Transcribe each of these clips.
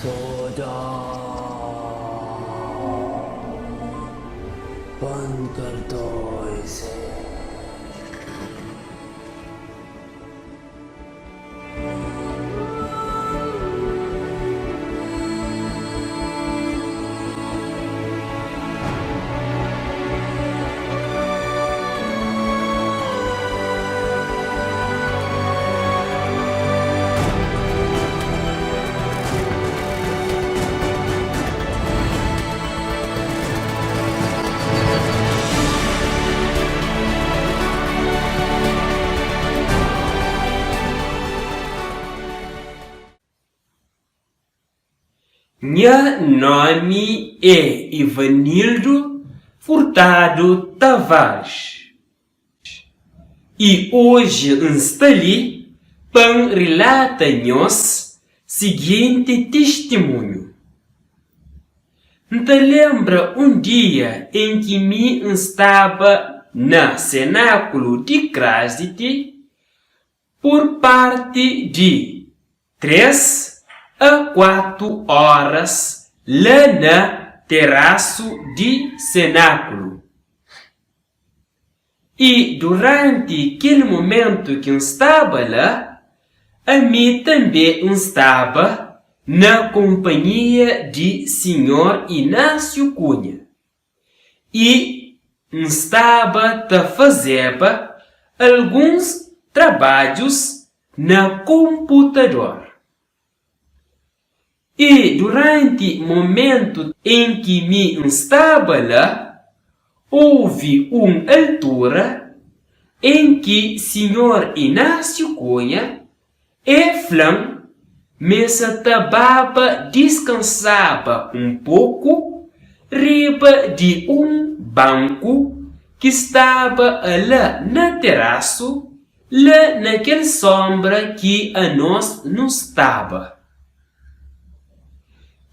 Toda बनकर दो इसे। Meu nome é Ivanildo Furtado Tavares e hoje estou ali para relatar-nos seguinte testemunho. Te lembra dia em que me estava no cenáculo de Cristo por parte de 3 a 4 horas lá na terraço de cenáculo. E durante aquele momento que eu estava lá, a mim também estava na companhia de Sr. Inácio Cunha. E estava a fazer alguns trabalhos no computador. E durante o momento em que me estava lá, houve uma altura em que Sr. Inácio Cunha e Flan me estava descansava um pouco riba de um banco que estava lá na terraço, lá naquela sombra que a nós não estava.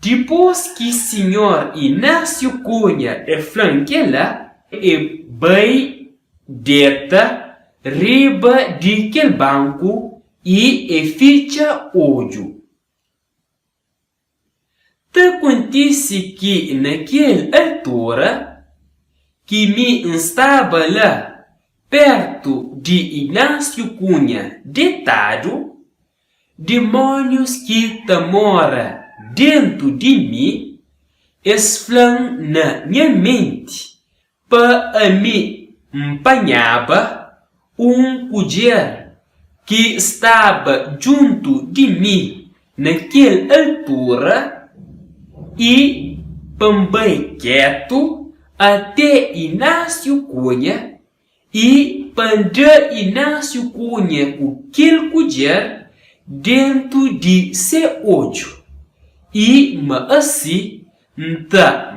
Depois que Sr. Inácio Cunha e Franquela e bem deta riba daquele banco e ficha olho. Te acontece que naquela altura que me estava lá perto de Inácio Cunha deitado, demônios que mora dentro de mim esflam na minha mente para me empanhava colher que estava junto de mim naquela altura e também quieto até Inácio Cunha e para Inácio Cunha aquele colher dentro de seu olho. E assim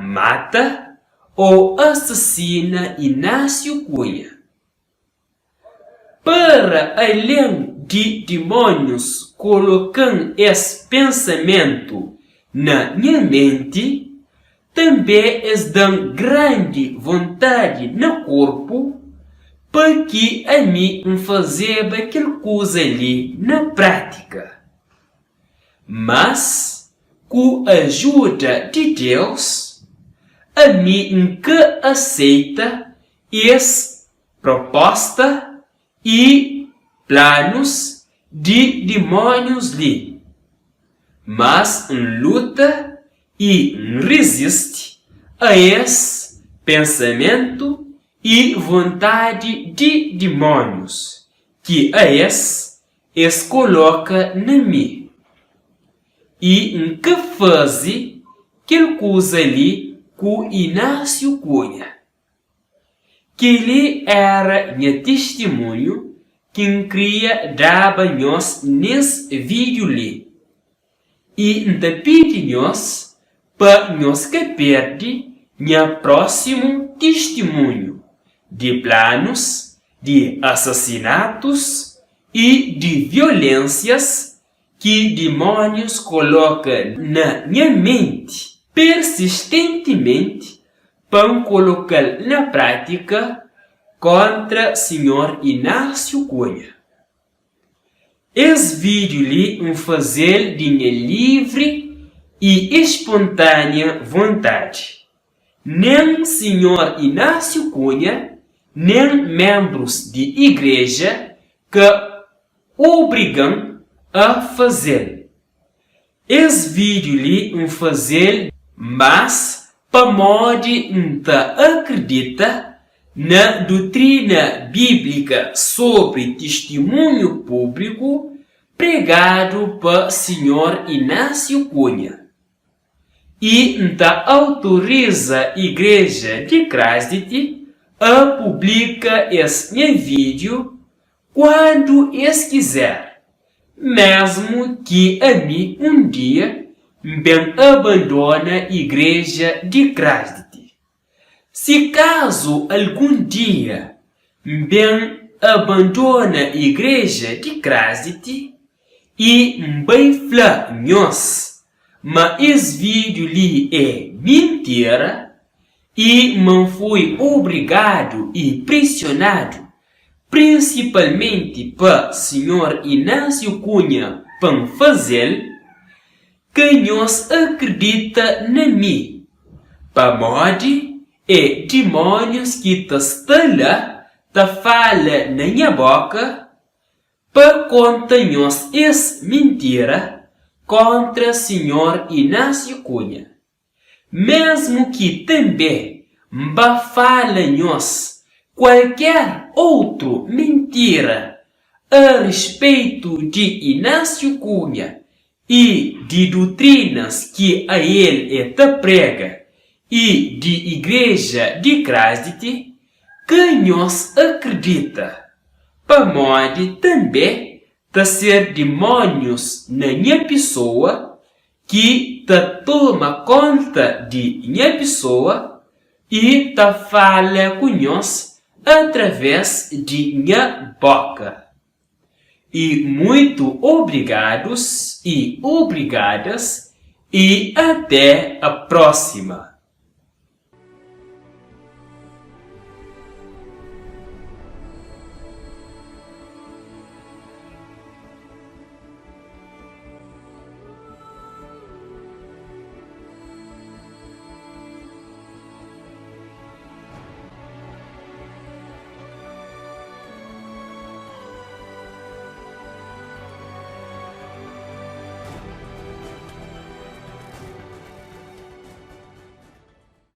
mata ou assassina Inácio Cunha. Para além de demônios colocando esse pensamento na minha mente, também eles dão grande vontade no corpo para que a mim fazer aquela coisa ali na prática. Mas com a ajuda de Deus, a mim que aceita essa proposta e planos de demônios ali, mas luta e resiste a esse pensamento e vontade de demônios que a esse coloca na mim. E em que faz aquela coisa ali com Inácio Cunha. Que ele era meu testemunho que queria dar-nos nesse vídeo ali. E te pedi-nos para nos que perde meu próximo testemunho de planos, de assassinatos e de violências que demônios colocam na minha mente persistentemente para colocar na prática contra Sr. Inácio Cunha. Esse vídeo lhe fazer de livre e espontânea vontade. Nem Sr. Inácio Cunha, nem membros de igreja que obrigam a fazer. Esse vídeo lhe fazer, mas pamode acredita na doutrina bíblica sobre testemunho público pregado por Sr. Inácio Cunha. E autoriza a Igreja de Cristo a publicar esse vídeo quando quiser, mesmo que a mim dia bem abandone a Igreja de Cristo. Se caso algum dia bem abandone a Igreja de Cristo e bem fala nós, mas esse vídeo lhe é mentira e me fui obrigado e pressionado, principalmente por Sr. Inácio Cunha, para fazer, que nós acredita na mim. Para modo é demônios que estão fala na minha boca, para conta nós essa mentira contra Sr. Inácio Cunha. Mesmo que também fala-nos qualquer outra mentira a respeito de Inácio Cunha e de doutrinas que a ele prega e de Igreja de Cristo, que nós acredita, para modo também ser demônios na minha pessoa, que toma conta de minha pessoa e fala com nós através de minha boca. E muito obrigados e obrigadas e até a próxima.